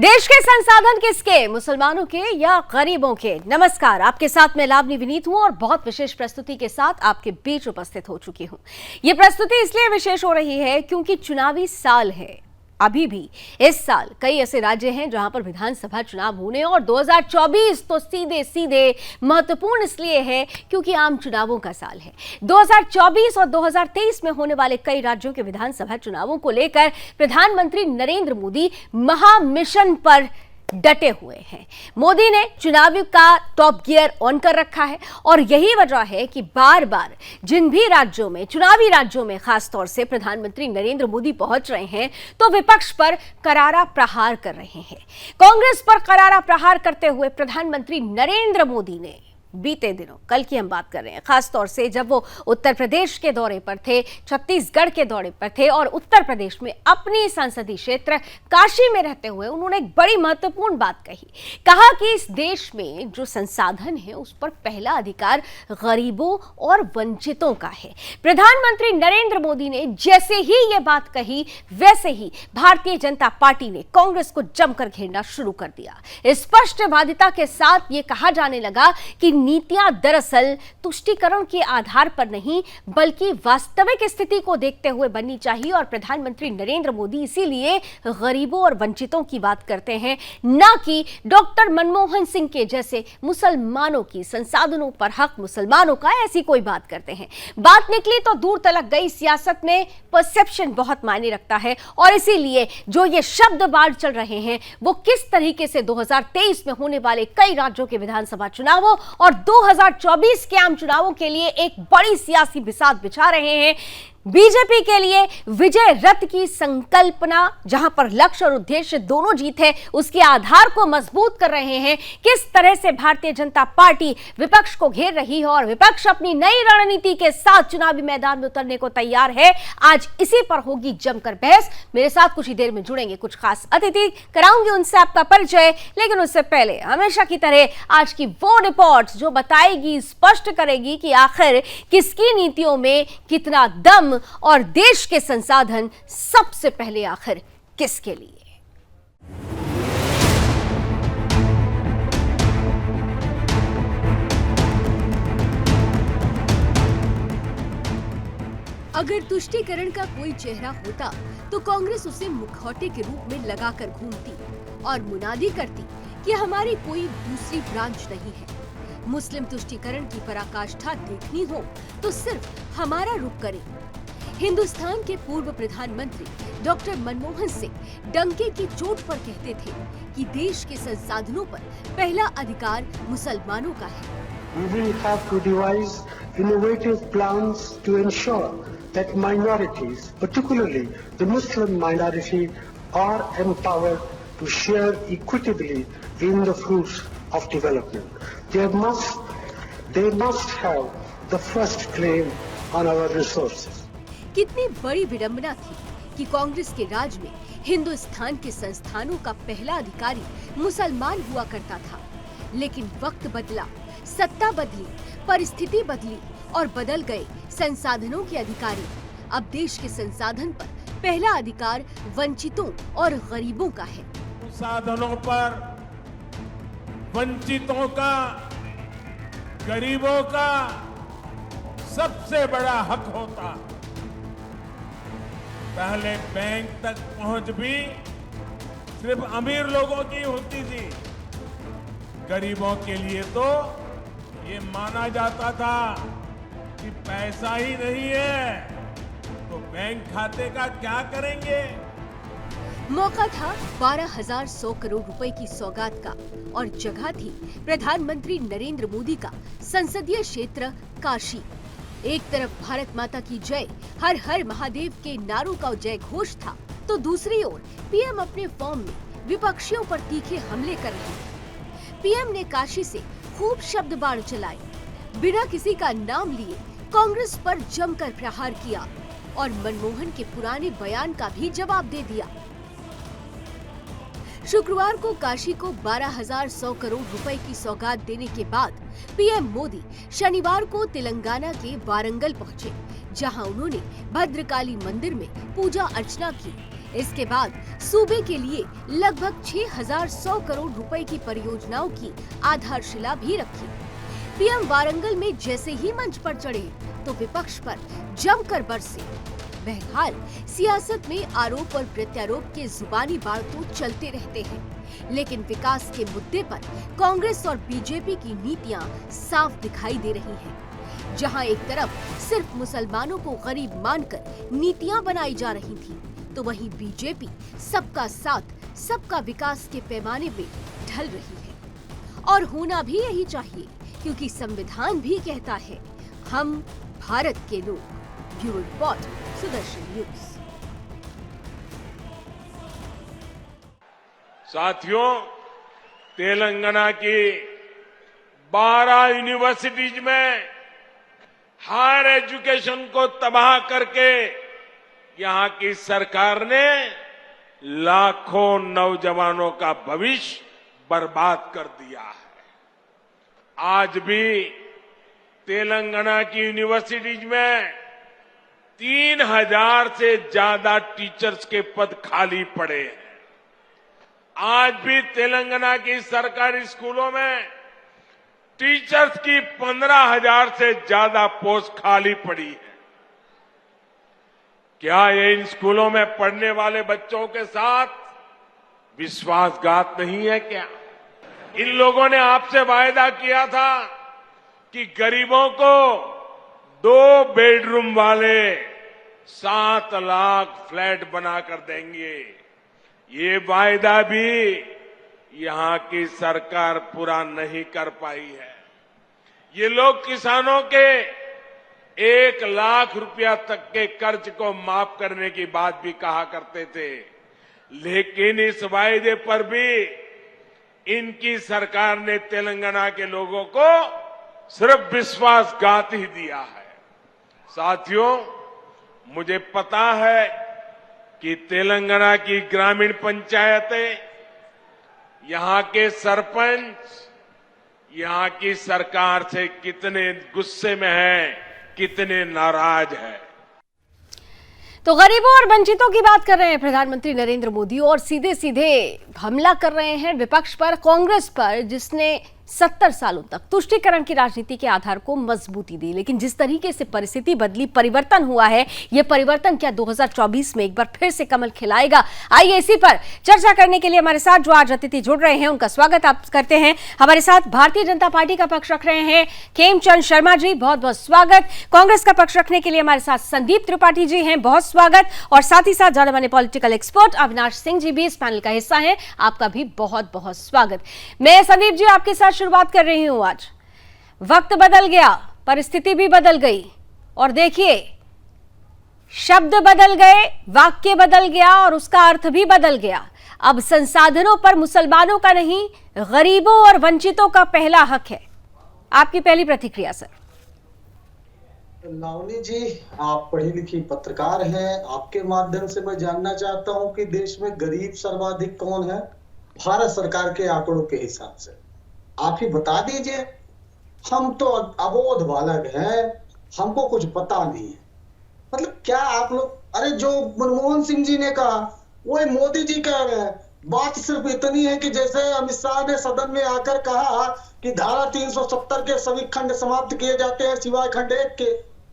देश के संसाधन किसके, मुसलमानों के या गरीबों के? नमस्कार, आपके साथ मैं लावनी विनीत हूं और बहुत विशेष प्रस्तुति के साथ आपके बीच उपस्थित हो चुकी हूं। यह प्रस्तुति इसलिए विशेष हो रही है क्योंकि चुनावी साल है। अभी भी इस साल कई ऐसे राज्य हैं जहां पर विधानसभा चुनाव होने और 2024 तो सीधे सीधे महत्वपूर्ण इसलिए है क्योंकि आम चुनावों का साल है। 2024 और 2023 में होने वाले कई राज्यों के विधानसभा चुनावों को लेकर प्रधानमंत्री नरेंद्र मोदी महामिशन पर डटे हुए हैं। मोदी ने चुनावी का टॉप गियर ऑन कर रखा है और यही वजह है कि बार बार जिन भी राज्यों में, चुनावी राज्यों में खासतौर से प्रधानमंत्री नरेंद्र मोदी पहुंच रहे हैं तो विपक्ष पर करारा प्रहार कर रहे हैं। कांग्रेस पर करारा प्रहार करते हुए प्रधानमंत्री नरेंद्र मोदी ने बीते दिनों, कल की हम बात कर रहे हैं, खासतौर से जब वो उत्तर प्रदेश के दौरे पर थे, छत्तीसगढ़ के दौरे पर थे और उत्तर प्रदेश में अपनी संसदीय क्षेत्र काशी में रहते हुए उन्होंने एक बड़ी महत्वपूर्ण बात कही। कहा कि इस देश में जो संसाधन है उस पर पहला अधिकार गरीबों और वंचितों का है। प्रधानमंत्री नरेंद्र मोदी ने जैसे ही ये बात कही वैसे ही भारतीय जनता पार्टी ने कांग्रेस को जमकर घेरना शुरू कर दिया। स्पष्टवादिता के साथ ये कहा जाने लगा कि नीतियां दरअसल तुष्टीकरण के आधार पर नहीं बल्कि वास्तविक स्थिति को देखते हुए बननी चाहिए और प्रधानमंत्री नरेंद्र मोदी इसीलिए गरीबों और वंचितों की बात करते हैं, न कि डॉक्टर मनमोहन सिंह के जैसे मुसलमानों की, संसाधनों पर हक मुसलमानों का, ऐसी कोई बात करते हैं। बात निकली तो दूर तलक गई। सियासत में परसेप्शन बहुत मायने रखता है और इसीलिए जो ये शब्दवार चल रहे हैं वो किस तरीके से 2023 में होने वाले कई राज्यों के विधानसभा चुनावों और 2024 के आम चुनावों के लिए एक बड़ी सियासी बिसात बिछा रहे हैं। बीजेपी के लिए विजय रथ की संकल्पना, जहां पर लक्ष्य और उद्देश्य दोनों जीत है, उसके आधार को मजबूत कर रहे हैं। किस तरह से भारतीय जनता पार्टी विपक्ष को घेर रही है और विपक्ष अपनी नई रणनीति के साथ चुनावी मैदान में उतरने को तैयार है, आज इसी पर होगी जमकर बहस। मेरे साथ कुछ ही देर में जुड़ेंगे कुछ खास अतिथि, कराऊंगी उनसे आपका परिचय, लेकिन उससे पहले हमेशा की तरह आज की वो रिपोर्ट जो बताएगी, स्पष्ट करेगी कि आखिर किसकी नीतियों में कितना दम और देश के संसाधन सबसे पहले आखिर किसके लिए। अगर तुष्टीकरण का कोई चेहरा होता तो कांग्रेस उसे मुखौटे के रूप में लगाकर घूमती और मुनादी करती कि हमारी कोई दूसरी ब्रांच नहीं है। मुस्लिम तुष्टीकरण की पराकाष्ठा देखनी हो तो सिर्फ हमारा रुख करें। हिंदुस्तान के पूर्व प्रधानमंत्री डॉक्टर मनमोहन सिंह डंके की चोट पर कहते थे कि देश के संसाधनों पर पहला अधिकार मुसलमानों का है। We will have to devise innovative plans to ensure that minorities, particularly the Muslim minority, are empowered to share equitably in the fruits of development. They must have the first claim on our resources. कितनी बड़ी विडंबना थी कि कांग्रेस के राज में हिंदुस्तान के संस्थानों का पहला अधिकारी मुसलमान हुआ करता था, लेकिन वक्त बदला, सत्ता बदली, परिस्थिति बदली और बदल गए संसाधनों के अधिकारी। अब देश के संसाधन पर पहला अधिकार वंचितों और गरीबों का है। संसाधनों पर वंचितों का, गरीबों का सबसे बड़ा हक होता। पहले बैंक तक पहुंच भी सिर्फ अमीर लोगों की होती थी। गरीबों के लिए तो ये माना जाता था कि पैसा ही नहीं है तो बैंक खाते का क्या करेंगे। मौका था 12,100 करोड़ रुपए की सौगात का और जगह थी प्रधानमंत्री नरेंद्र मोदी का संसदीय क्षेत्र काशी। एक तरफ भारत माता की जय, हर हर महादेव के नारों का जय घोष था तो दूसरी ओर पीएम अपने फॉर्म में विपक्षियों पर तीखे हमले कर रहे थे। पीएम ने काशी से खूब शब्दबाण चलाए, बिना किसी का नाम लिए कांग्रेस पर जमकर प्रहार किया और मनमोहन के पुराने बयान का भी जवाब दे दिया। शुक्रवार को काशी को 12,100 करोड़ रुपए की सौगात देने के बाद पीएम मोदी शनिवार को तेलंगाना के वारंगल पहुंचे, जहां उन्होंने भद्रकाली मंदिर में पूजा अर्चना की। इसके बाद सूबे के लिए लगभग 6100 करोड़ रुपए की परियोजनाओं की आधारशिला भी रखी। पीएम वारंगल में जैसे ही मंच पर चढ़े तो विपक्ष पर जमकर बरसे। बहरहाल सियासत में आरोप और प्रत्यारोप के जुबानी वार तो चलते रहते हैं, लेकिन विकास के मुद्दे पर कांग्रेस और बीजेपी की नीतियां साफ दिखाई दे रही हैं। जहां एक तरफ सिर्फ मुसलमानों को गरीब मानकर नीतियां बनाई जा रही थी, तो वहीं बीजेपी सबका साथ सबका विकास के पैमाने पे ढल रही है। और होना भी यही चाहिए, क्योंकि संविधान भी कहता है हम भारत के लोग। Bureau report, Sudarshan news. साथियों, तेलंगाना की 12 यूनिवर्सिटीज में हायर एजुकेशन को तबाह करके यहां की सरकार ने लाखों नौजवानों का भविष्य बर्बाद कर दिया है। आज भी तेलंगाना की यूनिवर्सिटीज में 3000 से ज्यादा टीचर्स के पद खाली पड़े हैं। आज भी तेलंगाना की सरकारी स्कूलों में टीचर्स की 15,000 से ज्यादा पोस्ट खाली पड़ी है। क्या ये इन स्कूलों में पढ़ने वाले बच्चों के साथ विश्वासघात नहीं है क्या? इन लोगों ने आपसे वायदा किया था कि गरीबों को 2 बेडरूम वाले 7 लाख फ्लैट बनाकर देंगे। ये वायदा भी यहां की सरकार पूरा नहीं कर पाई है। ये लोग किसानों के 1 लाख रुपया तक के कर्ज को माफ करने की बात भी कहा करते थे, लेकिन इस वायदे पर भी इनकी सरकार ने तेलंगाना के लोगों को सिर्फ विश्वासघात ही दिया है। साथियों, मुझे पता है कि तेलंगाना की ग्रामीण पंचायतें, यहां के सरपंच यहां की सरकार से कितने गुस्से में हैं, कितने नाराज हैं। तो गरीबों और वंचितों की बात कर रहे हैं प्रधानमंत्री नरेंद्र मोदी, और सीधे सीधे हमला कर रहे हैं विपक्ष पर, कांग्रेस पर, जिसने 70 सालों तक तुष्टीकरण की राजनीति के आधार को मजबूती दी। लेकिन जिस तरीके से परिस्थिति बदली, परिवर्तन हुआ है, यह परिवर्तन क्या 2024 में एक बार फिर से कमल खिलाएगा? आइए इसी पर चर्चा करने के लिए हमारे साथ जो आज अतिथि जुड़ रहे हैं उनका स्वागत आप करते हैं। हमारे साथ भारतीय जनता पार्टी का पक्ष रख रहे हैं खेमचंद शर्मा जी, बहुत बहुत स्वागत। कांग्रेस का पक्ष रखने के लिए हमारे साथ संदीप त्रिपाठी जी हैं, बहुत स्वागत। और साथ ही साथ जाने माने पॉलिटिकल एक्सपर्ट अविनाश सिंह जी भी इस पैनल का हिस्सा हैं, आपका भी बहुत बहुत स्वागत। मैं संदीप जी आपके साथ शुरुआत कर रही हूं। आज वक्त बदल गया, परिस्थिति भी बदल गई, और देखिए शब्द बदल गए, वाक्य बदल गया और उसका अर्थ भी बदल गया। अब संसाधनों पर मुसलमानों का नहीं, गरीबों और वंचितों का पहला हक है। आपकी पहली प्रतिक्रिया सर। लावनी जी, आप पढ़ी लिखी पत्रकार हैं, आपके माध्यम से मैं जानना चाहता हूं कि देश में गरीब सर्वाधिक कौन है भारत सरकार के आंकड़ों के हिसाब से? आप ही बता दीजिए। हम तो अबोध बालक हैं, हमको कुछ पता नहीं है। मतलब क्या आप लोग, अरे जो मनमोहन सिंह जी ने कहा वही मोदी जी कह रहे हैं। बात सिर्फ इतनी है कि जैसे अमित शाह ने सदन में आकर कहा कि धारा 370 के सभी खंड समाप्त किए जाते हैं सिवाय खंड 1 के,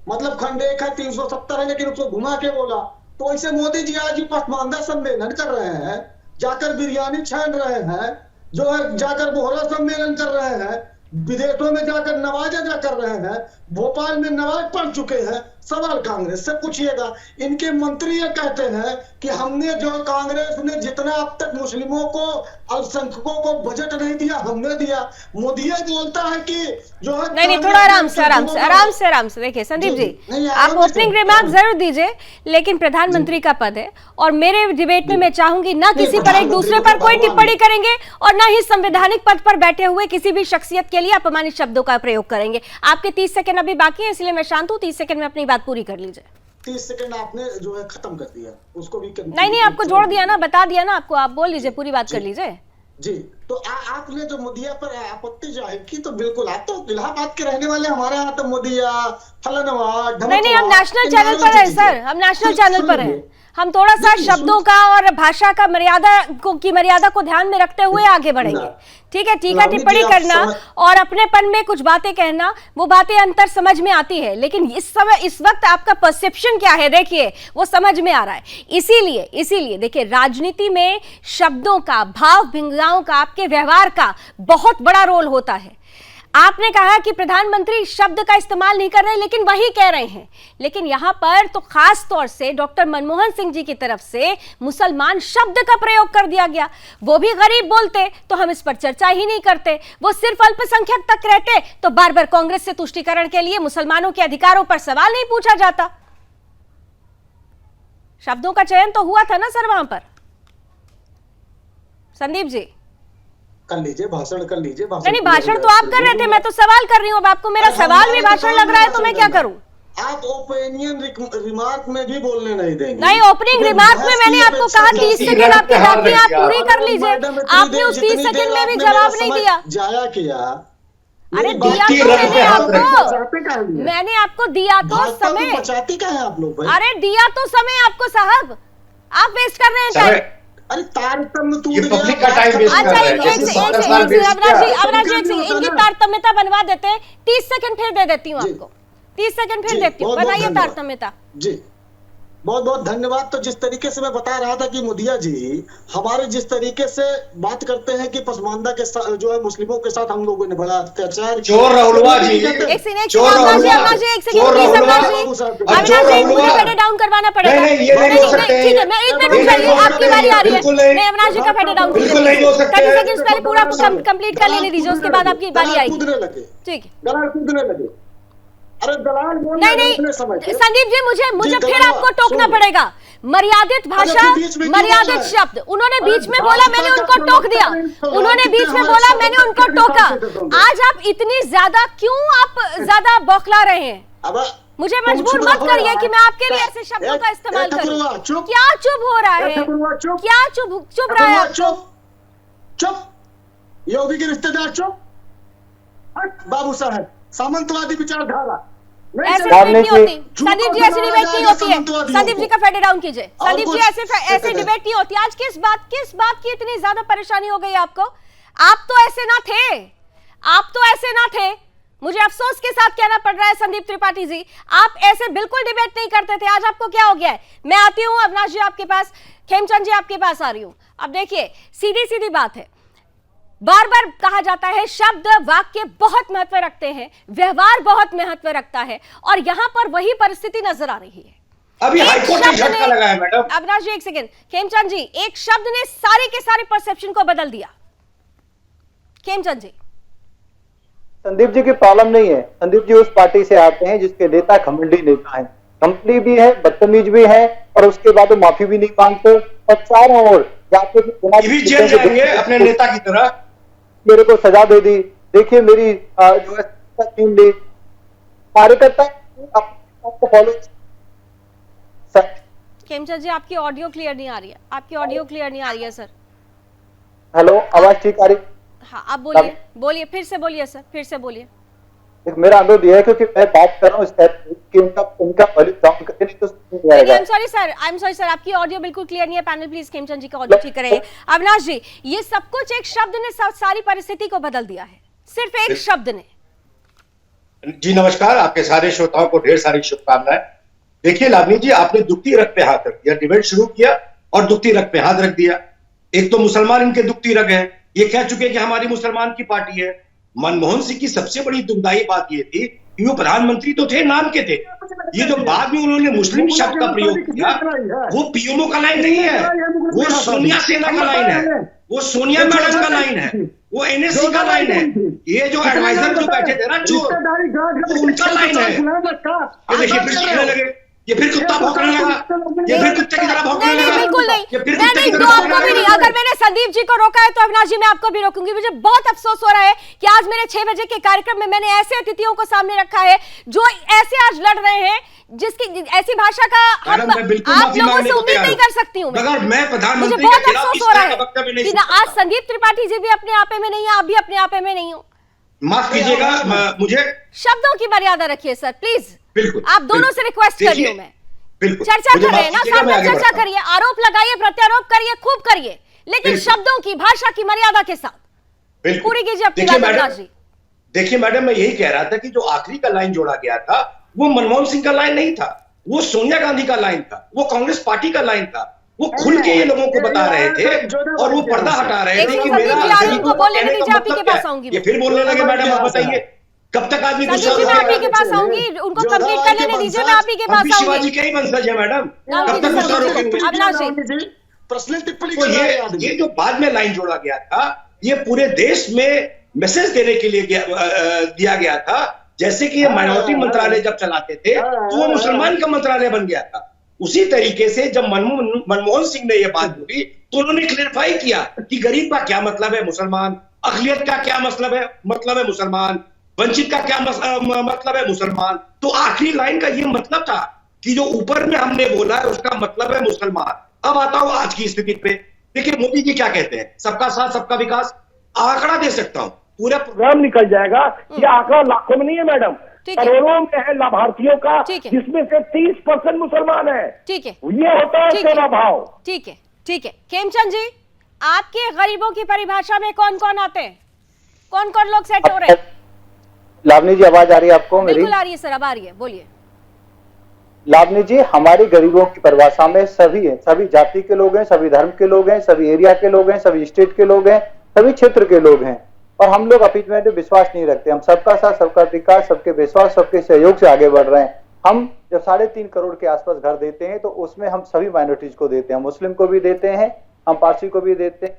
मतलब खंड 1 है 370 है, लेकिन उसको घुमा के बोला। तो ऐसे मोदी जी आज ही पसमानदा सम्मेलन कर रहे हैं, जाकर बिरयानी छान रहे हैं, जो है जाकर बोहरा सम्मेलन कर रहे हैं, विदेशों में जाकर नमाज अदा कर रहे हैं, भोपाल में नमाज पढ़ चुके हैं। सवाल कांग्रेस से पूछिएगा। इनके मंत्री ये कहते हैं कि हमने जो कांग्रेस ने जितना अब तक मुस्लिमों को, अल्पसंख्यकों को बजट नहीं दिया, हमने दिया। मोदी बोलता है कि जो है नहीं, थोड़ा आराम से देखिए संदीप जी, आप ओपनिंग रिमार्क जरूर दीजिए, लेकिन प्रधानमंत्री का पद है और मेरे डिबेट में मैं चाहूंगी ना किसी पर एक दूसरे पर कोई टिप्पणी करेंगे और ना ही संवैधानिक पद पर बैठे हुए किसी भी शख्सियत के लिए अपमानित शब्दों का प्रयोग करेंगे। आपके 30 सेकंड अभी बाकी है, इसलिए मैं शांत हूं। 30 सेकंड में अपनी बात पूरी कर लीजिए। 30 सेकंड आपने जो है खत्म कर दिया, उसको भी नहीं, आपको जोड़ दिया ना, बता दिया ना आपको, आप बोल लीजिए, पूरी बात कर लीजिए जी। तो आपने जो मोदिया पर आपत्ति जाहिर की, तो बिल्कुल आप तो इलाहाबाद के रहने वाले, हमारे यहाँ तो मोदिया फलनवा नहीं, हम नेशनल चैनल पर है सर, हम नेशनल चैनल पर हैं। हम थोड़ा सा शब्दों का और भाषा का की मर्यादा को ध्यान में रखते हुए आगे बढ़ेंगे। ठीक है, टिप्पणी करना और अपनेपन में कुछ बातें कहना, वो बातें अंतर समझ में आती है, लेकिन इस वक्त आपका परसेप्शन क्या है, देखिए वो समझ में आ रहा है। इसीलिए देखिए, राजनीति में शब्दों का, भाव भिंगाओं का, आपके व्यवहार का बहुत बड़ा रोल होता है। आपने कहा कि प्रधानमंत्री शब्द का इस्तेमाल नहीं कर रहे, लेकिन वही कह रहे हैं। लेकिन यहां पर तो खास तौर से डॉक्टर मनमोहन सिंह जी की तरफ से मुसलमान शब्द का प्रयोग कर दिया गया। वो भी गरीब बोलते तो हम इस पर चर्चा ही नहीं करते, वो सिर्फ अल्पसंख्यक तक रहते तो बार बार कांग्रेस से तुष्टीकरण के लिए मुसलमानों के अधिकारों पर सवाल नहीं पूछा जाता। शब्दों का चयन तो हुआ था ना सर वहां पर। संदीप जी कर लीजिए, भाषण कर लीजिए। नहीं, भाषण तो आप कर रहे थे, मैं तो सवाल कर रही हूँ। अब आपको मेरा सवाल भी भाषण लग रहा है तो मैं क्या करूँ? आप ओपिनियन रिमार्क में भी बोलने नहीं देंगे। नहीं, ओपनिंग रिमार्क में मैंने आपको कहा 30 सेकंड आपकी बाकी आप पूरी कर लीजिए। आपने उस 30 सेकंड में भी जवाब नहीं दिया। जाया किया। अरे दिया तो मैंने आपको दिया तो समय। बचाती क्या है आप लोग? अरे दिया तो समय आपको साहब, आप वेस्ट कर रहे हैं टाइम। अरे तारतम्य टूट गया। पब्लिक का टाइम वेस्ट कर रहे हैं। अवनाश जी इनकी तारतम्यता बनवा देते हैं। 30 सेकंड फिर दे देती हूँ आपको, 30 सेकंड फिर देती हूँ, बनाइए तारतम्यता। जी बहुत बहुत धन्यवाद। तो जिस तरीके से मैं बता रहा था कि मुदिया जी हमारे जिस तरीके से बात करते हैं कि पसमानदा के साथ जो है मुस्लिमों के साथ हम लोगों ने बड़ा अत्याचार, चोर राहुलवा जी, चोर राहुलवा जी, एक सेकंड मुझे डाउन करवाना पड़ेगा। ठीक है, मैं 1 मिनट रुक जाइए, आपकी बारी आ रही है। मैं अवनाश जी का फेडे डाउन 30 सेकंड पहले पूरा कंप्लीट कर लेने दीजिए, उसके बाद आपकी बारी आएगी। ठीक है, कूदने लगे। अरे दलाल नहीं संदीप जी, मुझे फिर आपको टोकना पड़ेगा। मर्यादित भाषा, मर्यादित शब्द। उन्होंने बीच में बोला, मैंने उनको टोक दिया। उन्होंने बीच में बोला, मैंने उनको टोका। आज आप इतनी ज्यादा क्यों बौखला रहे हैं? मुझे मजबूर मत करिए कि मैं आपके लिए ऐसे शब्दों का इस्तेमाल करूं। क्या चुप हो रहा है? क्या चुप रहा है आपको? चुप, योगी के रिश्तेदार चुप। बाबू साहब, सामंतवादी विचारधारा ऐसे डिबेट नहीं होती। संदीप जी ऐसी डिबेट नहीं होती है। संदीप जी का फेडे डाउन कीजिए। संदीप जी ऐसे डिबेट नहीं होती। आज किस बात की इतनी ज्यादा परेशानी हो गई आपको? आप तो ऐसे ना थे। मुझे अफसोस के साथ कहना पड़ रहा है संदीप त्रिपाठी जी, आप ऐसे बिल्कुल डिबेट नहीं करते थे। आज आपको क्या हो गया है? मैं आती हूँ अविनाश जी आपके पास, खेमचंद जी आपके पास आ रही हूँ। अब देखिए, सीधी बात है, बार बार कहा जाता है शब्द वाक्य बहुत महत्व रखते हैं, व्यवहार बहुत महत्व रखता है, और यहां पर वही परिस्थिति नजर आ रही है। अभी हाईकोर्ट ने झटका लगाया है मैडम। अविनाश जी एक सेकंड, खेमचंद जी, एक शब्द ने सारे के सारे परसेप्शन को बदल दिया। खेमचंद जी, संदीप जी की प्रॉब्लम नहीं है। संदीप जी उस पार्टी से आते हैं जिसके नेता घमंडी नेता है, कंपनी भी है, बदतमीज भी है, और उसके बाद वो माफी भी नहीं मांगते, और चारों ओर जाके भी जेल जाएंगे अपने नेता की तरह। मेरे को सजा दे दी, देखिए मेरी जो है टीम ली, कार्यकर्ता आपको फॉलो। खेमचंद जी आपकी ऑडियो क्लियर नहीं आ रही है। आपकी ऑडियो क्लियर नहीं आ रही है सर। हेलो, आवाज ठीक आ रही? हाँ, आप बोलिए, फिर से बोलिए सर, फिर से बोलिए। मेरा अनुरोध यह है, क्योंकि मैं बात कर रहा हूँ इस टाइप की, उनका डाउन करके नहीं तो आई एम सॉरी सर, आपकी ऑडियो बिल्कुल क्लियर नहीं है। पैनल प्लीज खेमचंद जी का ऑडियो ठीक करें। अविनाश जी, ये सब कुछ एक शब्द ने सारी परिस्थिति को बदल दिया है, सिर्फ एक शब्द ने। जी नमस्कार, आपके सारे श्रोताओं को ढेर सारी शुभकामनाएं। देखिए लावनी जी, आपने दुखती रग पे हाथ रख दिया, डिबेट शुरू किया और दुखती रग पे हाथ रख दिया। एक तो मुसलमान इनके दुखती रग है, ये कह चुके कि हमारी मुसलमान की पार्टी है। मनमोहन सिंह की सबसे बड़ी दुखदाई बात ये थी कि वो प्रधानमंत्री तो थे, नाम के थे। ये जो बाद में उन्होंने मुस्लिम शब्द का प्रयोग किया, वो पीएमओ का लाइन नहीं है, वो सोनिया सेना का लाइन है, वो सोनिया मैडम का लाइन है, वो एनएससी का लाइन है। ये जो एडवाइजर जो बैठे थे ना चोर, वो उनका लाइन है। ये देखिए फिर कहने लगे, ये फिर कुत्ता भौंकने लगा, ये फिर कुत्ते की तरह भौंकने लगा। बिल्कुल नहीं, आपको भी नहीं। अगर मैंने संदीप जी को रोका है तो अविनाश जी मैं आपको भी रोकूंगी। मुझे बहुत अफसोस हो रहा है कि आज मेरे 6 बजे के कार्यक्रम में मैंने ऐसे अतिथियों को सामने रखा है जो ऐसे आज लड़ रहे हैं, जिसकी ऐसी भाषा का आप लोगों से उम्मीद नहीं कर सकती हूँ। अगर मैं प्रधानमंत्री मुझे बहुत अफसोस हो रहा है कि आज संदीप त्रिपाठी जी भी अपने आपे में नहीं है, आप भी अपने आपे में नहीं हो। माफ कीजिएगा, मुझे शब्दों की मर्यादा रखिए सर, प्लीज। बिल्कुल, आप दोनों से रिक्वेस्ट कर रही हूँ मैं। बिल्कुल चर्चा मुझे कर रहे हैं माफ ना कीजिएगा, साहब, मैं में आगे चर्चा बढ़ता हूं। करिए, आरोप लगाइए, प्रत्यारोप करिए, खूब करिए, लेकिन बिल्कुल। शब्दों की, भाषा की मर्यादा के साथ बिल्कुल। पूरी कीजिए अपनी देखिए बात मैडम, अविनाश जी। देखिए मैडम, मैं यही कह रहा था कि जो आखिरी का लाइन जोड़ा गया था वो मनमोहन सिंह का लाइन नहीं था, वो सोनिया गांधी का लाइन था, वो कांग्रेस पार्टी का लाइन था। वो खुल के ये लोगों को बता रहे थे और वो पर्दा हटा रहे एक थे सेकंड कि संदीप मेरा जी, आप गरीबों उनको को बोलने कहने का दीजिए, आप ही मतलब के क्या पास है? आऊंगी ये मैं। फिर बोलने लगे मैडम, आप बताइए कब तक आदमी संदीप गुस्सा जी, मैं होगा? आप ही के पास आऊंगी, उनको कंप्लीट कर लेने दीजिए, मैं आप ही के हम पास भी आऊंगी। शिवाजी के ही वंशज है मैडम, नाम कब कीजिए तक गुस्सा संदीप जी। रोकेंगे? अविनाश जी, पर्सनल टिप्पणी तो कर रहा है आदमी। ये जो बाद में लाइन जोड़ा गया था, ये पूरे देश में मैसेज देने के लिए दिया गया था, जैसे कि ये माइनॉरिटी मंत्रालय जब चलाते थे तो वो मुसलमान का मंत्रालय बन गया था। उसी तरीके से जब मनमोहन सिंह ने ये बात बोली तो उन्होंने क्लेरिफाई किया कि गरीब का क्या मतलब है मुसलमान, अकलियत का क्या मतलब है मुसलमान, वंचित का क्या मतलब है मुसलमान। तो आखिरी लाइन का ये मतलब था कि जो ऊपर में हमने बोला है उसका मतलब है मुसलमान। अब आता हूं आज की स्थिति पे। देखिए मोदी जी क्या कहते हैं, सबका साथ सबका विकास। आंकड़ा दे सकता हूं पूरा प्रोग्राम निकल जाएगा। ये आंकड़ा लाखों में नहीं है मैडम, ठीक है। करोड़ों में है लाभार्थियों का, ठीक है। जिसमें से 30% मुसलमान है। ठीक है, ये होता है ठीक है। सेवा भाव। ठीक है, ठीक है। खेमचंद जी, आपके गरीबों की परिभाषा में कौन कौन आते हैं, कौन कौन लोग सेट हो रहे हैं? लावनी जी आवाज आ रही है आपको मेरी? बिल्कुल आ रही है सर, अब आ रही है, बोलिए। लावनी जी, हमारे गरीबों की परिभाषा में सभी हैं, सभी जाति के लोग हैं, सभी धर्म के लोग हैं, सभी एरिया के लोग हैं, सभी स्टेट के लोग हैं, सभी क्षेत्र के लोग हैं। और हम लोग अपीजमेंट में विश्वास नहीं रखते। हम सबका साथ सबका विकास, सबके विश्वास, सबके सहयोग से आगे बढ़ रहे हैं। हम जब 3.5 करोड़ के आसपास घर देते हैं तो उसमें हम सभी माइनॉरिटीज को देते हैं, मुस्लिम को भी देते हैं, हम पारसी को भी देते हैं,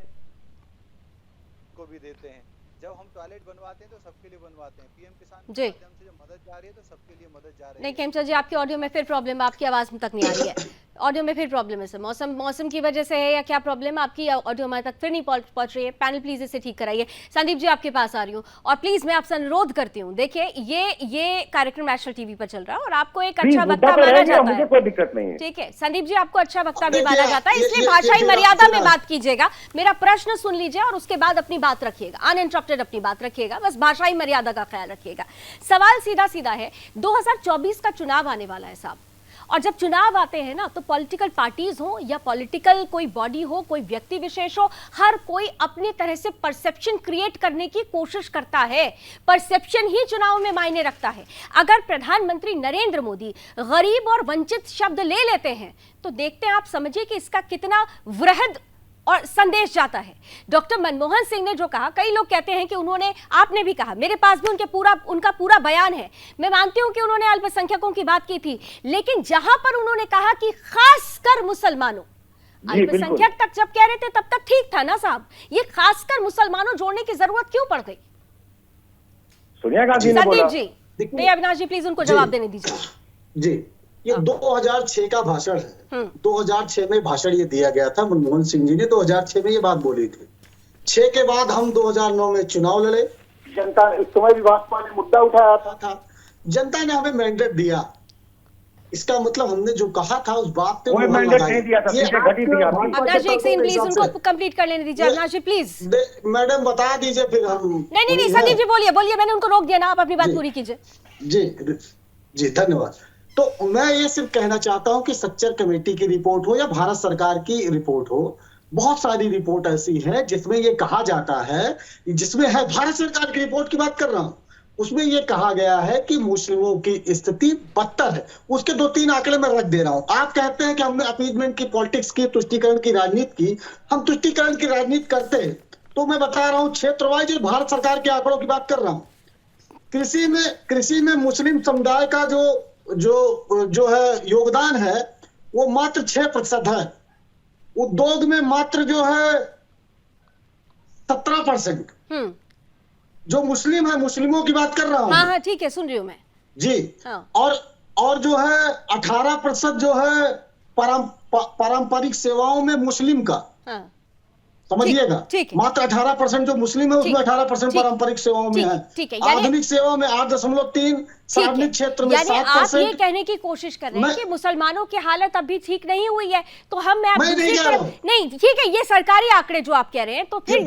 जब हम टॉयलेट बनवाते हैं तो सबके लिए बनवाते हैं। पीएम किसान जी। के माध्यम से जो मदद जा रही है तो सबके लिए मदद जा रही है। नहीं खेमचंद जी, आपकी ऑडियो में फिर प्रॉब्लम है, आपकी आवाज में तक नहीं आ रही है। ऑडियो में फिर प्रॉब्लम है सर, मौसम की वजह से है या क्या प्रॉब्लम है? आपकी ऑडियो हमारे तक फिर नहीं पहुंच रही है। पैनल प्लीज इसे ठीक कराइए। संदीप जी आपके पास आ रही हूँ, और प्लीज मैं आपसे अनुरोध करती हूँ, देखिए ये कार्यक्रम नेशनल टीवी पर चल रहा है और आपको एक अच्छा मुद्दा वक्ता पे माना रहेंगे, जाता मुझे है। कोई दिक्कत नहीं है। ठीक है संदीप जी, आपको अच्छा वक्ता भी देखिए, माना जाता है, इसलिए ये भाषाई फिर मर्यादा आपसे में ना- बात कीजिएगा। मेरा प्रश्न सुन लीजिए और उसके बाद अपनी बात रखिएगा, अनइंटरप्टेड अपनी बात रखिएगा, बस भाषाई मर्यादा का ख्याल रखिएगा। सवाल सीधा सीधा है, 2024 का चुनाव आने वाला है साहब, और जब चुनाव आते हैं ना तो पॉलिटिकल पार्टीज हो या पॉलिटिकल कोई बॉडी हो, कोई व्यक्ति विशेष हो, हर कोई अपनी तरह से परसेप्शन क्रिएट करने की कोशिश करता है। परसेप्शन ही चुनाव में मायने रखता है। अगर प्रधानमंत्री नरेंद्र मोदी गरीब और वंचित शब्द ले लेते हैं तो देखते हैं आप, समझिए कि इसका कितना वृहद और संदेश जाता है। डॉक्टर मनमोहन सिंह ने जो कहा, कई लोग कहते हैं कि उन्होंने, आपने भी कहा, मेरे पास भी उनका पूरा बयान है, मैं मानती हूं कि उन्होंने अल्पसंख्यकों की बात की थी, लेकिन जहां पर उन्होंने कहा कि खासकर मुसलमानों, अल्पसंख्यक तक जब कह रहे थे तब तक ठीक था ना साहब, ये खासकर मुसलमानों जोड़ने की जरूरत क्यों पड़ गई? सोनिया गांधी ने बोला। संदीप जी, नहीं अविनाश जी प्लीज उनको जवाब देने दीजिए। जी, ये 2006 का भाषण है। 2006 में भाषण ये दिया गया था, मनमोहन सिंह जी ने 2006 में ये बात बोली थी। 6 के बाद हम 2009 में चुनाव लड़े, जनता ने, उस समय भी भाजपा ने मुद्दा उठाया था। जनता ने हमें मैंडेट दिया। इसका मतलब हमने जो कहा था उस बात पे कोई मुहर मैंडेट लगाई। नहीं दिया था, ये पीछे घटी थी आपकी। भाजपा अविनाश जी के एक सेकंड तत्वों के प्लीज, हिसाब उनको कंप्लीट कर लेने दीजिए। ये- अविनाश जी प्लीज। मैडम बता दीजिए फिर हम। नहीं नहीं संदीप जी बोलिए, मैंने उनको रोक दिया ना, आप अपनी बात जी। पूरी कीजिए। जी धन्यवाद। तो मैं ये सिर्फ कहना चाहता हूं कि सच्चर कमेटी की रिपोर्ट हो या भारत सरकार की रिपोर्ट हो, बहुत सारी रिपोर्ट ऐसी है जिसमें ये कहा जाता है, जिसमें है, भारत सरकार की रिपोर्ट की बात कर रहा हूं, उसमें ये कहा गया है कि मुस्लिमों की स्थिति बदतर है। उसके 2-3 आंकड़े मैं रख दे रहा हूं। आप कहते हैं कि हमने अपीजमेंट की पॉलिटिक्स की, तुष्टीकरण की राजनीति की। हम तुष्टीकरण की राजनीति करते हैं तो मैं बता रहा हूं क्षेत्र वाइज भारत सरकार के आंकड़ों की बात कर रहा हूं। कृषि में मुस्लिम समुदाय का जो है योगदान है वो मात्र 6% है। उद्योग में मात्र जो है 17%। जो मुस्लिम है, मुस्लिमों की बात कर रहा हूं। हाँ ठीक है, सुन रही हूं मैं जी। हाँ। और जो है 18% जो है पारंपरिक सेवाओं में मुस्लिम का। हाँ। समझिएगा, ठीक है। मात्र 18% जो मुस्लिम है उसमें ठीक। 18% ठीक। पारंपरिक सेवाओं में है। ठीक है, यानी- आधुनिक सेवा में 8.3, सार्वजनिक क्षेत्र में यानी आप ये 7%। कहने की कोशिश कर रहे हैं कि मुसलमानों की हालत अभी ठीक नहीं हुई है, तो हम नहीं, ठीक है, ये सरकारी आंकड़े जो आप कह रहे हैं, तो फिर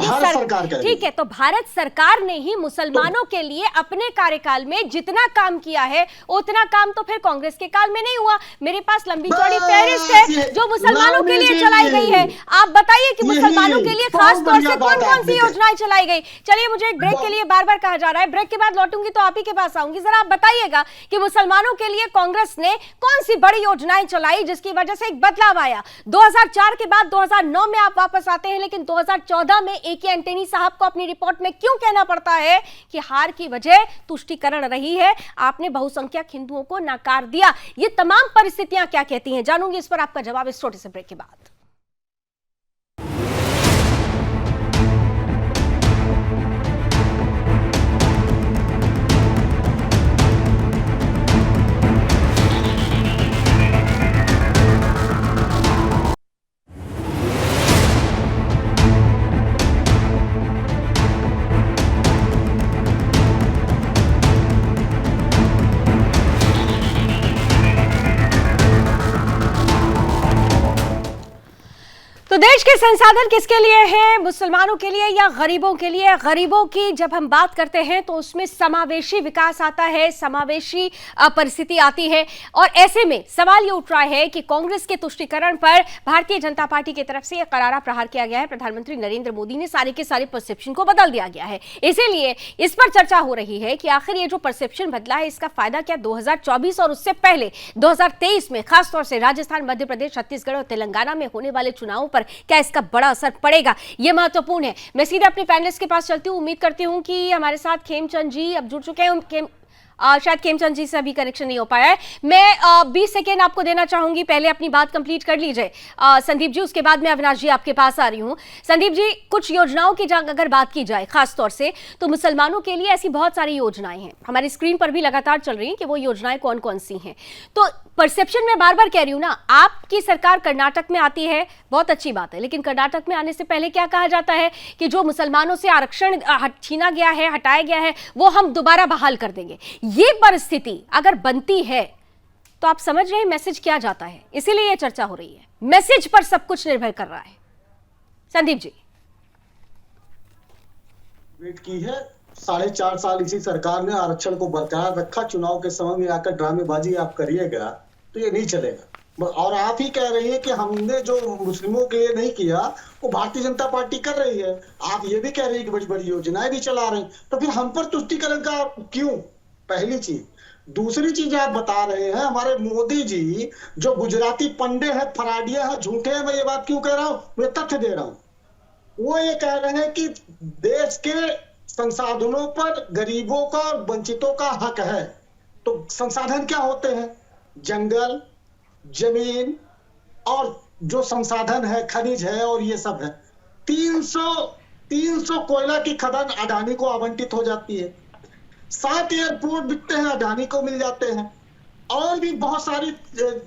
ठीक है, तो भारत सरकार ने ही मुसलमानों के लिए अपने कार्यकाल में जितना काम किया है उतना काम तो फिर कांग्रेस के काल में नहीं हुआ। मेरे पास लंबी चौड़ी फहरिस्त है जो मुसलमानों के लिए चलाई गई है। आप बताइए कि मुसलमानों के लिए खास तौर से कौन कौन सी योजनाएं चलाई गई। चलिए, मुझे एक ब्रेक के लिए बार बार कहा जा रहा है, ब्रेक के बाद लौटूंगी तो आप ही के पास आऊंगी। जरा आप बताइएगा कि मुसलमानों के लिए कांग्रेस ने कौन सी बड़ी योजनाएं चलाई जिसकी वजह से एक बदलाव आया। 2004 के बाद 2009 में आप वापस आते हैं, लेकिन 2014 में AK एंटनी साहब को अपनी रिपोर्ट में क्यों कहना पड़ता है कि हार की वजह तुष्टीकरण रही है, आपने बहुसंख्यक हिंदुओं को नकार दिया। ये तमाम परिस्थितियां क्या कहती हैं, जानूंगी इस पर आपका जवाब इस छोटे से ब्रेक के बाद। तो देश के संसाधन किसके लिए हैं, मुसलमानों के लिए या गरीबों के लिए? गरीबों की जब हम बात करते हैं तो उसमें समावेशी विकास आता है, समावेशी परिस्थिति आती है। और ऐसे में सवाल ये उठ रहा है कि कांग्रेस के तुष्टीकरण पर भारतीय जनता पार्टी की तरफ से यह करारा प्रहार किया गया है। प्रधानमंत्री नरेंद्र मोदी ने सारे के सारे परसेप्शन को बदल दिया गया है। इसीलिए इस पर चर्चा हो रही है कि आखिर ये जो परसेप्शन बदला है इसका फायदा क्या 2024 और उससे पहले 2023 में खासतौर से राजस्थान, मध्य प्रदेश, छत्तीसगढ़ और तेलंगाना में होने वाले चुनावों पर क्या इसका बड़ा असर पड़ेगा, यह महत्वपूर्ण है। मैं सीधे अपने पैनलिस्ट के पास चलती हूं। उम्मीद करती हूं कि हमारे साथ खेमचंद जी अब जुड़ चुके हैं। शायद खेमचंद जी से अभी कनेक्शन नहीं हो पाया है। मैं 20 सेकेंड आपको देना चाहूंगी, पहले अपनी बात कंप्लीट कर लीजिए संदीप जी, उसके बाद मैं अविनाश जी आपके पास आ रही हूं। संदीप जी, कुछ योजनाओं की अगर बात की जाए खास तौर से, तो मुसलमानों के लिए ऐसी बहुत सारी योजनाएं हैं, हमारी स्क्रीन पर भी लगातार चल रही हैं कि वो योजनाएं कौन कौन सी हैं। तो परसेप्शन में बार बार कह रही हूं ना, आपकी सरकार कर्नाटक में आती है, बहुत अच्छी बात है, लेकिन कर्नाटक में आने से पहले क्या कहा जाता है कि जो मुसलमानों से आरक्षण छीना गया है, हटाया गया है, वो हम दोबारा बहाल कर देंगे। ये परिस्थिति अगर बनती है तो आप समझ रहे हैं मैसेज क्या जाता है, इसीलिए ये चर्चा हो रही है। मैसेज पर सब कुछ निर्भर कर रहा है। संदीप जी, वेट की है 4.5 साल इसी सरकार ने आरक्षण को बरकरार रखा। चुनाव के समय में आकर ड्रामेबाजी आप करिएगा तो ये नहीं चलेगा। और आप ही कह रही है कि हमने जो मुस्लिमों के लिए नहीं किया वो भारतीय जनता पार्टी कर रही है। आप ये भी कह रही है कि बड़ी बड़ी योजनाएं भी चला रही, तो फिर हम पर तुष्टीकरण का क्यों? पहली चीज। दूसरी चीज आप बता रहे हैं हमारे मोदी जी जो गुजराती पंडे हैं, फराडिया हैं, झूठे हैं। मैं ये बात क्यों कह रहा हूं? मैं तथ्य दे रहा हूं। वो ये कह रहे हैं कि देश के संसाधनों पर गरीबों का और वंचितों का हक है। तो संसाधन क्या होते हैं? जंगल, जमीन और जो संसाधन है, खनिज है और ये सब है। 300 कोयला की खदान अडानी को आवंटित हो जाती है। 7 एयरपोर्ट बिकते हैं, अडानी को मिल जाते हैं। और भी बहुत सारी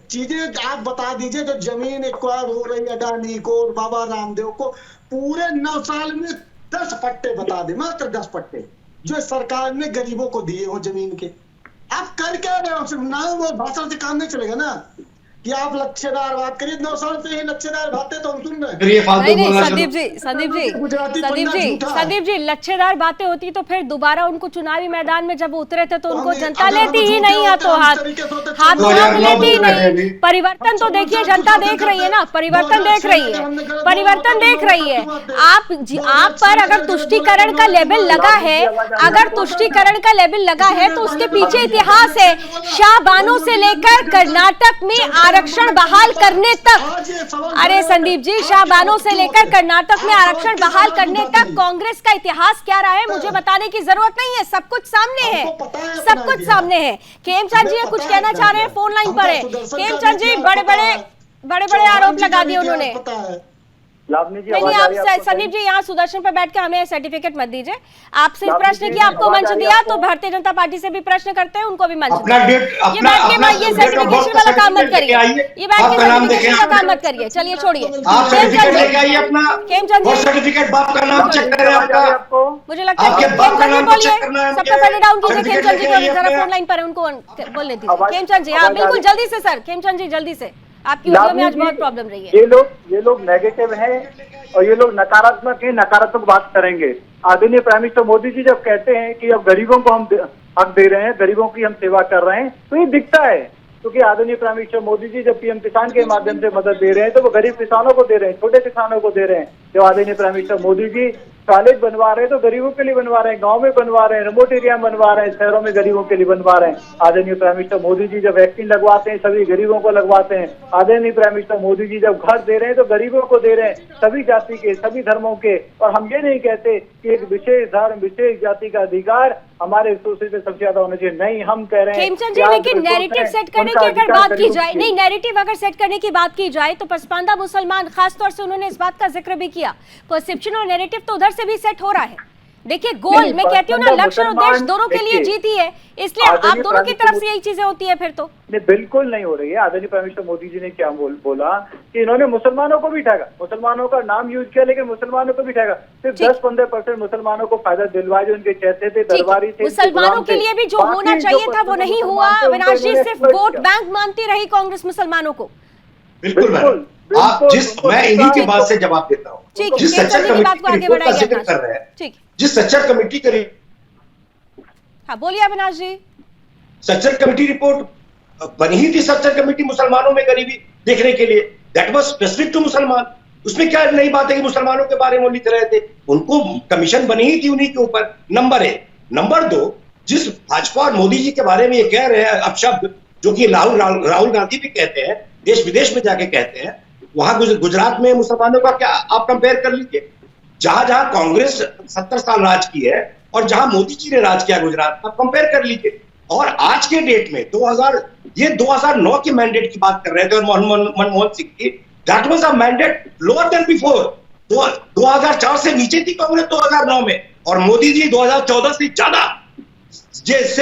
चीजें आप बता दीजिए जो जमीन एक्वायर हो रही है अडानी को और बाबा रामदेव को। पूरे 9 साल में 10 पट्टे बता दे, मात्र 10 पट्टे जो सरकार ने गरीबों को दिए हो जमीन के। आप कर क्या रहे हो? सिर्फ नाम और भाषण से काम नहीं चलेगा ना कि आप लक्ष्यदार बात करिए। 9 साल से ये लक्ष्यदार बातें तो हम सुन रहे हैं। नहीं, संदीप जी, लक्ष्यदार बातें होती तो फिर दोबारा उनको चुनावी मैदान में जब उतरे थे तो उनको जनता लेती ही नहीं, हाथों हाथ लेती ही नहीं। परिवर्तन तो देखिए, जनता देख रही है ना, परिवर्तन देख रही है। आप पर अगर तुष्टीकरण का लेबल लगा है, तो उसके पीछे इतिहास है। शाहबानो से लेकर कर्नाटक में आरक्षण बहाल करने तक, अरे संदीप जी, शाहबानो से लेकर कर्नाटक में आरक्षण बहाल करने तक कांग्रेस का इतिहास क्या रहा है मुझे बताने की जरूरत नहीं है। सब कुछ सामने है। खेमचंद जी कुछ कहना चाह रहे हैं, फोन लाइन पर है। खेमचंद जी, बड़े बड़े आरोप लगा दिए उन्होंने। लावनी जी नहीं आवाज नहीं, आ रही है आप आपको? संदीप जी यहाँ सुदर्शन पर बैठ के हमें सर्टिफिकेट मत दीजिए। आपसे लावनी प्रश्न जी, किया, आपको आवाज मंच आ रही है दिया, आपको? तो भारतीय जनता पार्टी से भी प्रश्न करते हैं, उनको भी मंच अपना दीजिए। डेट ये अपना बैठ के अपना ये डेट ऑफ बर्थ सर्टिफिकेशन का वाला काम मत सर्टिफिकेट लेके करिए, आइए। ये बैठ के बाप का नाम देखें सर्टिफिकेशन का आप। काम मत करिए। चलिए छोड़िए। आप सर्टिफिकेट लेके आइए अपना, खेमचंद बर्थ जी, सर्टिफिकेट, बाप का नाम चेक करें आवाज आ रही है आपका। आपको? मुझे लगता है आपके बाप का खेमचंद जी नाम तो बोलिए, चेक करना है सबका मुझे। पहले डाउन कीजिए। सर्टिफिकेट खेमचंद जी लेके को आइए जरा अपने। फोन लाइन पर है, उनको बोलने दीजिए। आवाज- खेमचंद जी, आवाज हाँ आ बिल्कुल, रही- जल्दी से सर, खेमचंद जी जल्दी से, आपकी वीडियो में आज लावनी बहुत जी, प्रॉब्लम रही है। ये लोग नेगेटिव हैं और ये लोग नकारात्मक हैं, नकारात्मक बात करेंगे। आदरणीय प्राइम मिनिस्टर मोदी जी जब कहते हैं कि अब गरीबों को हम हक दे रहे हैं, गरीबों की हम सेवा कर रहे हैं, तो ये दिखता है, क्योंकि आदरणीय प्राइम मिनिस्टर मोदी जी जब पीएम किसान के माध्यम से मदद दे रहे हैं तो वो गरीब किसानों को दे रहे हैं, छोटे किसानों को दे रहे हैं। जब आदरणीय prime minister Modi ji college बनवा रहे हैं तो गरीबों के लिए बनवा रहे हैं, गांव में बनवा रहे हैं, रिमोट एरिया में बनवा रहे हैं, शहरों में गरीबों के लिए बनवा रहे हैं। आदरणीय प्राइम मिनिस्टर मोदी जी जब वैक्सीन लगवाते हैं सभी गरीबों को लगवाते हैं। आदरणीय प्राइम मिनिस्टर मोदी जी जब घर दे रहे हैं तो गरीबों को दे रहे हैं, सभी जाति के, सभी धर्मों के। और हम ये नहीं कहते कि एक विशेष धर्म, विशेष जाति का अधिकार हमारे रिसोर्सेज में सबसे ज्यादा होना चाहिए, नहीं, हम कह रहे हैं खेमचंद जी, कि आज लेकिन रिसोर्स नैरेटिव है, सेट करने उनका की अगर अधिकार बात की गरीबों जाए, के। नहीं नैरेटिव अगर सेट करने की बात की जाए तो पसमानदा मुसलमान, खासतौर से उन्होंने इस बात का जिक्र भी किया, परसेप्शन और नैरेटिव तो उधर से भी सेट हो रहा है। देखिए गोल, नहीं, मैं कहती हूँ ना, पसमानदा लक्ष्य और मुसलमान, उद्देश्य दोनों के लिए देखिए, जीती है, इसलिए आप आदरणीय दोनों की प्राइम तरफ से मिनिस्टर यही चीजें होती है फिर तो। नहीं, बिल्कुल नहीं हो रही है। आदरणीय प्राइम मिनिस्टर मोदी जी ने क्या बोला कि इन्होंने मुसलमानों को भी ठगा, मुसलमानों का नाम यूज किया लेकिन मुसलमानों को भी ठगा। सिर्फ ठीक। 10-15% मुसलमानों को फायदा दिलवाए जो उनके चहते थे, ठीक है, दरबारी थे, मुसलमानों के लिए भी जो बाकी होना चाहिए था वो नहीं हुआ। मुसलमान थे, उनको अविनाश जी, इन्होंने सिर्फ exploit वोट किया। बैंक मानती रही कांग्रेस मुसलमानों को। बिल्कुल मैडम, बिल्कुल, आप जिस बिल्कुल, मैं इन्हीं की बिल्कुल। बात से जवाब देता हूँ। ठीक है, जिस खेमचंद सच्चा जी की बात को आगे कमेटी रिपोर्ट का बढ़ाइए जिक्र अविनाश कर रहे हैं, जी। ठीक, जिस सच्चा कमेटी का हाँ बोलिए अविनाश जी। सच्चर कमेटी रिपोर्ट बनी ही थी, सच्चर कमेटी मुसलमानों में गरीबी देखने के लिए, दैट वाज स्पेसिफिक टू मुसलमान। उसमें क्या नई बात है कि मुसलमानों के बारे में वो लिख रहे थे, उनको कमीशन बनी ही थी उन्हीं के ऊपर। नंबर 1। नंबर 2, जिस भाजपा और मोदी जी के बारे में ये कह रहे हैं अपशब्द, जो कि राहुल गांधी भी कहते हैं, देश विदेश में जाके कहते हैं, वहां गुजरात में मुसलमानों का क्या आप कंपेयर कर लीजिए। जहां जहां कांग्रेस 70 साल राज की है और जहां मोदी जी ने राज किया गुजरात, आप कंपेयर कर लीजिए। और आज के डेट में 2009 के मैंडेट की बात कर रहे थे और मनमोहन सिंह की, that was a mandate lower than before. 2004 से नीचे थी कांग्रेस 2009 में, और मोदी जी 2014 से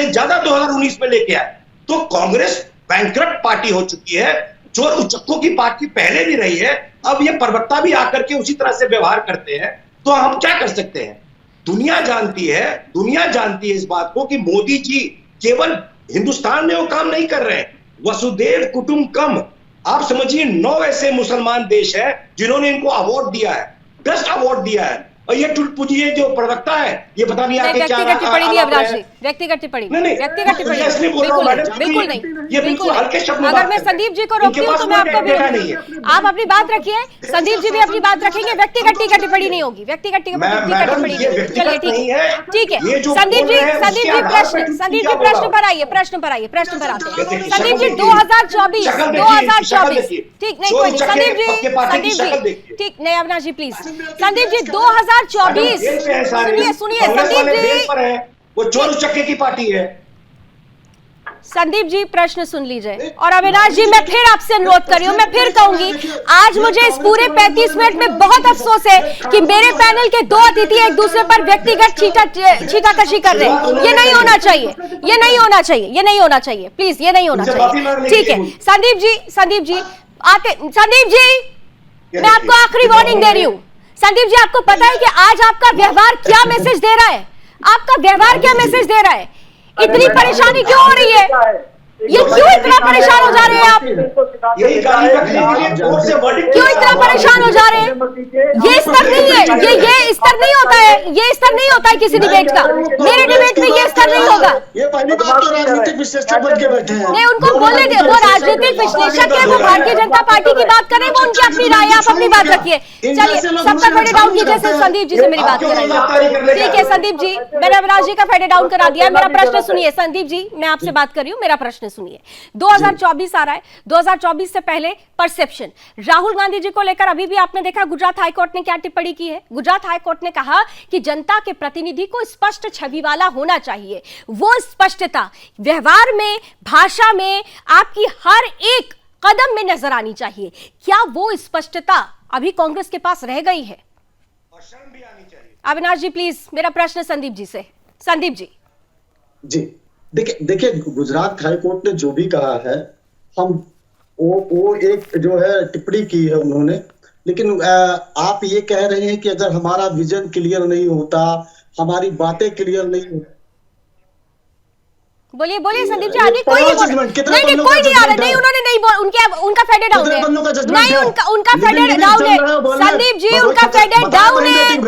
ज्यादा 2019 में लेके आए। तो कांग्रेस बैंकरप्ट पार्टी हो चुकी है, चोर उचक्कों की पार्टी पहले भी रही है, अब ये प्रवक्ता भी आकर के उसी तरह से व्यवहार करते हैं। तो हम क्या कर सकते हैं? दुनिया जानती है इस बात को कि मोदी जी केवल हिंदुस्तान में वो काम नहीं कर रहे हैं, वसुदेव कुटुंबकम। आप समझिए 9 ऐसे मुसलमान देश हैं जिन्होंने इनको अवार्ड दिया है, बेस्ट अवार्ड दिया है। और ये टुलपुजी जो प्रवक्ता है, ये पता नहीं आके क्या व्यक्तिगत टिप्पणी नहीं अविनाश जी, व्यक्तिगत टिप्पणी, व्यक्तिगत टिप्पणी बिल्कुल नहीं, बिल्कुल नहीं। अगर मैं संदीप जी को रोकती हूँ तो मैं आपको भी आप अपनी बात रखिए, संदीप जी भी अपनी बात रखेंगे, व्यक्तिगत टिप्पणी नहीं होगी, व्यक्तिगत टिप्पणी नहीं होगी। चलिए ठीक है, संदीप जी प्रश्न पर आइए, प्रश्न पर आते हैं। संदीप जी 2024 ठीक नहीं, कोई नहीं, संदीप जी ठीक नहीं, अविनाश जी प्लीज। संदीप जी 2024 सुनिए संदीप जी, वो चोर उचक्के की पार्टी है। संदीप जी प्रश्न सुन लीजिए। और अविनाश जी, मैं फिर आपसे अनुरोध कर रही हूँ, मैं फिर कहूंगी, आज मुझे इस पूरे 35 मिनट में बहुत अफसोस है कि मेरे पैनल के 2 अतिथि एक दूसरे पर व्यक्तिगत छीटाकशी कर रहे हैं। ये नहीं होना चाहिए, ये नहीं होना चाहिए, ये नहीं होना चाहिए, प्लीज ये नहीं होना चाहिए। ठीक है संदीप जी आते, संदीप जी मैं आपको आखिरी वार्निंग दे रही हूँ। संदीप जी, आपको पता है कि आज आपका व्यवहार क्या मैसेज दे रहा है? आपका व्यवहार क्या मैसेज दे रहा है? इतनी परेशानी क्यों हो रही है? ये क्यों इतना परेशान हो जा रहे हैं आप? क्यों इतना परेशान हो जा रहे हैं? ये स्तर नहीं है, ये स्तर नहीं होता है, ये स्तर नहीं होता है किसी डिबेट का। मेरे डिबेट में ये स्तर नहीं होगा। ये पहली बात तो राजनीतिक विश्लेषक बन के बैठे हैं। नहीं, उनको बोलने दे, वो राजनीतिक विश्लेषक है, वो भारतीय जनता पार्टी की बात करें, वो उनकी अपनी राय, आप अपनी बात रखिए। चलिए सबका फेडे डाउन कीजिए, संदीप जी से मेरी बात कराइए। ठीक है संदीप जी, मैंने अविनाश जी का फेडे डाउन करा दिया। मेरा प्रश्न सुनिए संदीप जी, मैं आपसे बात कर रही हूँ, मेरा प्रश्न सुनिए। 2024 आ रहा है, 2024 से पहले परसेप्शन राहुल गांधी जी को लेकर अभी भी आपने देखा गुजरात हाईकोर्ट ने क्या टिप्पणी की है। गुजरात हाईकोर्ट ने कहा कि जनता के प्रतिनिधि को स्पष्ट छवि वाला होना चाहिए। वो स्पष्टता व्यवहार में, भाषा में, आपकी हर एक कदम में नजर आनी चाहिए। क्या वो स्पष्टता अभी कांग्रेस के पास रह गई है। और शर्म भी आनी चाहिए। अविनाश जी प्लीज, मेरा प्रश्न संदीप जी से। संदीप जी जी देखिए गुजरात हाई कोर्ट ने जो भी कहा है, हम वो एक जो है टिप्पणी की है उन्होंने, लेकिन आप ये कह रहे हैं कि अगर हमारा विजन क्लियर नहीं होता, हमारी बातें क्लियर नहीं होती। बोलिए बोलिए संदीप जी, आगे कोई नहीं, कोई नहीं आ रहा, नहीं उन्होंने नहीं उनका फेडेड डाउन है, नहीं उनका फेडेड डाउन है संदीप जी, उनका फेडेड डाउन है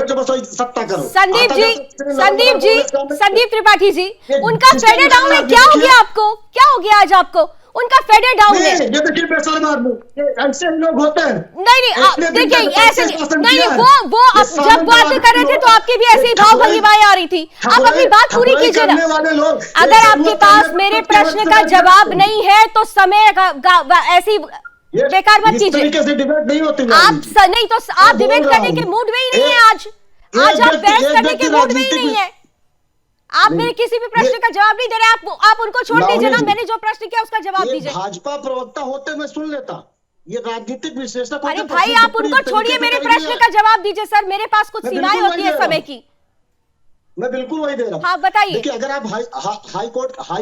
संदीप त्रिपाठी जी, उनका फेडेड डाउन है। क्या हो गया आपको, क्या हो गया आज आपको? उनका फेडेड डाउन है। ये देखिए ऐसे लोग होते हैं। नहीं देखिए ऐसे नहीं, वो जब बात कर रहे थे तो आपकी भी ऐसी भाव भंगिमाएं आ रही थी। आप अपनी बात पूरी कीजिए ना। अगर आपके पास मेरे प्रश्न का जवाब नहीं है तो समय ऐसी बेकार मत कीजिए। आप नहीं तो आप डिबेट करने के मूड में ही नहीं है आज आप बहस करने के मूड में ही नहीं है। आप मेरे किसी भी प्रश्न का जवाब नहीं दे रहे। आप उनको छोड़ दीजिए ना, मैंने जो प्रश्न किया उसका जवाब दीजिए। भाजपा प्रवक्ता होते मैं सुन लेता, ये राजनीतिक विशेषता। अरे भाई आप उनको छोड़िए, मेरे प्रश्न का जवाब दीजिए। सर मेरे पास कुछ सीमाएं होती है समय की। मैं बिल्कुल वही दे रहा हूँ। हाँ बताइए। देखिए अगर आप हाई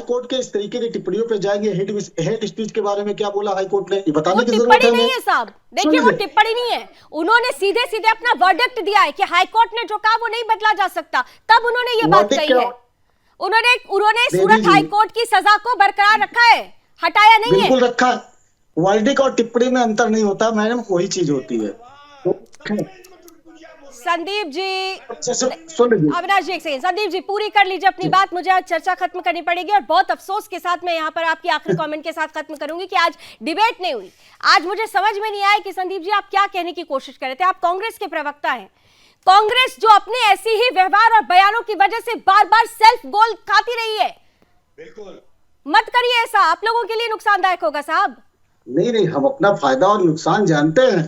कोर्ट के इस तरीके की टिप्पणियों पे जाएंगे, हेट स्पीच के बारे में क्या बोला हाई कोर्ट ने, ये बताने की जरूरत टिप्पणी नहीं है साहब। देखिए वो टिप्पणी नहीं है, उन्होंने सीधे सीधे अपना वर्डिक्ट दिया है कि हाई कोर्ट ने जो कहा वो नहीं बदला जा सकता, तब उन्होंने ये बात कही है। उन्होंने सूरत हाई कोर्ट की सजा को बरकरार रखा है, हटाया नहीं है। बिल्कुल रखा है। वर्डिक्ट और टिप्पणी में अंतर नहीं होता मैडम, वही चीज होती है। संदीप जी सुन लीजिए। अविनाश जी एक सेकंड, संदीप जी पूरी कर लीजिए अपनी बात, मुझे आज चर्चा खत्म करनी पड़ेगी और बहुत अफसोस के साथ मैं यहाँ पर आपकी आखिरी कमेंट के साथ खत्म करूंगी कि आज डिबेट नहीं हुई। आज मुझे समझ में नहीं आया कि संदीप जी आप क्या कहने की कोशिश कर रहे थे। आप कांग्रेस के प्रवक्ता हैं, कांग्रेस जो अपने ऐसी ही व्यवहार और बयानों की वजह से बार बार सेल्फ गोल खाती रही है। बिल्कुल मत करिए ऐसा, आप लोगों के लिए नुकसानदायक होगा साहब। नहीं, हम अपना फायदा और नुकसान जानते हैं।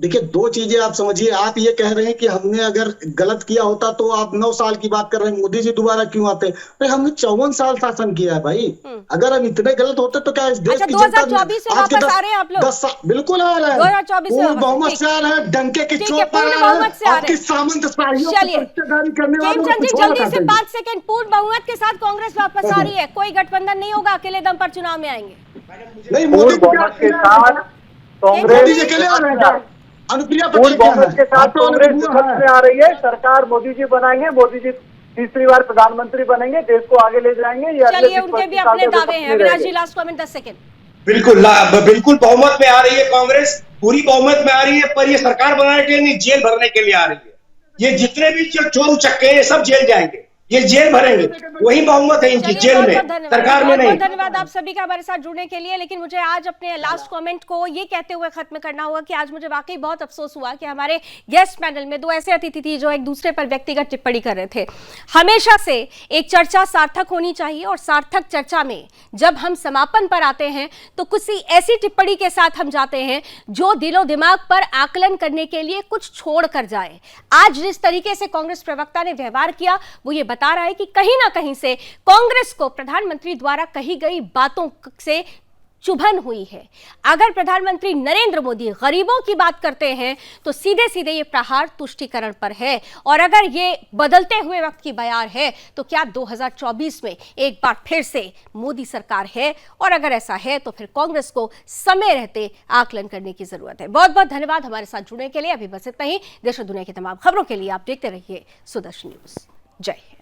देखिए दो चीजें आप समझिए, आप ये कह रहे हैं कि हमने अगर गलत किया होता तो आप 9 साल की बात कर रहे हैं, मोदी जी दोबारा क्यों आते? भाई हमने 54 साल शासन किया है भाई। अगर हम इतने गलत होते तो क्या इस देश की जनता 2024 से वापस आ रहे हैं आप लोग? 10 साल बिल्कुल आ रहे हैं, 2024 से बहुमत से आ रहे हैं, डंके की चोट पर आ रहे हैं, आपकी सामंतशाहियों की पट्टेदारी करने वालों को जी जल्दी से 5 सेकंड, पूर्ण बहुमत के साथ कांग्रेस वापस आ रही है, कोई गठबंधन नहीं होगा, अकेले दम पर चुनाव में आएंगे। नहीं मोदी के साथ कांग्रेस अकेले आ रहे हैं, अनुप्रिया पटेल के साथ कांग्रेस में आ रही है। सरकार मोदी जी बनाएंगे, मोदी जी तीसरी बार प्रधानमंत्री बनेंगे, देश को आगे ले जाएंगे। चलिए उनके भी अपने दावे हैं। अविनाश जी लास्ट कमेंट 10 सेकंड। बिल्कुल बहुमत में आ रही है कांग्रेस, पूरी बहुमत में आ रही है, पर ये सरकार बनाने के लिए नहीं, जेल भरने के लिए आ रही है। ये जितने भी चोर उचक्के हैं सब जेल जाएंगे, ये जेल भरेंगे, वही बहुमत है इनकी, जेल में, सरकार में नहीं। धन्यवाद आप सभी का हमारे साथ जुड़ने के लिए। लेकिन मुझे आज अपने लास्ट कमेंट को ये कहते हुए खत्म करना होगा कि आज मुझे वाकई बहुत अफसोस हुआ कि हमारे गेस्ट पैनल में 2 ऐसे अतिथि थी जो एक दूसरे पर व्यक्तिगत टिप्पणी कर रहे थे। हमेशा से एक चर्चा सार्थक होनी चाहिए और सार्थक चर्चा में जब हम समापन पर आते हैं तो कुछ ऐसी टिप्पणी के साथ हम जाते हैं जो दिलो दिमाग पर आकलन करने के लिए कुछ छोड़ कर जाए। आज जिस तरीके से कांग्रेस प्रवक्ता ने व्यवहार किया वो ये बता रहा है कि कहीं ना कहीं से कांग्रेस को प्रधानमंत्री द्वारा कही गई बातों से चुभन हुई है। अगर प्रधानमंत्री नरेंद्र मोदी गरीबों की बात करते हैं तो सीधे सीधे ये प्रहार तुष्टीकरण पर है, और अगर ये बदलते हुए वक्त की बयार है तो क्या 2024 में एक बार फिर से मोदी सरकार है? और अगर ऐसा है तो फिर कांग्रेस को समय रहते आकलन करने की जरूरत है। बहुत बहुत धन्यवाद हमारे साथ जुड़ने के लिए। अभी बस इतना ही। देश और दुनिया की तमाम खबरों के लिए आप देखते रहिए सुदर्शन न्यूज। जय हिंद।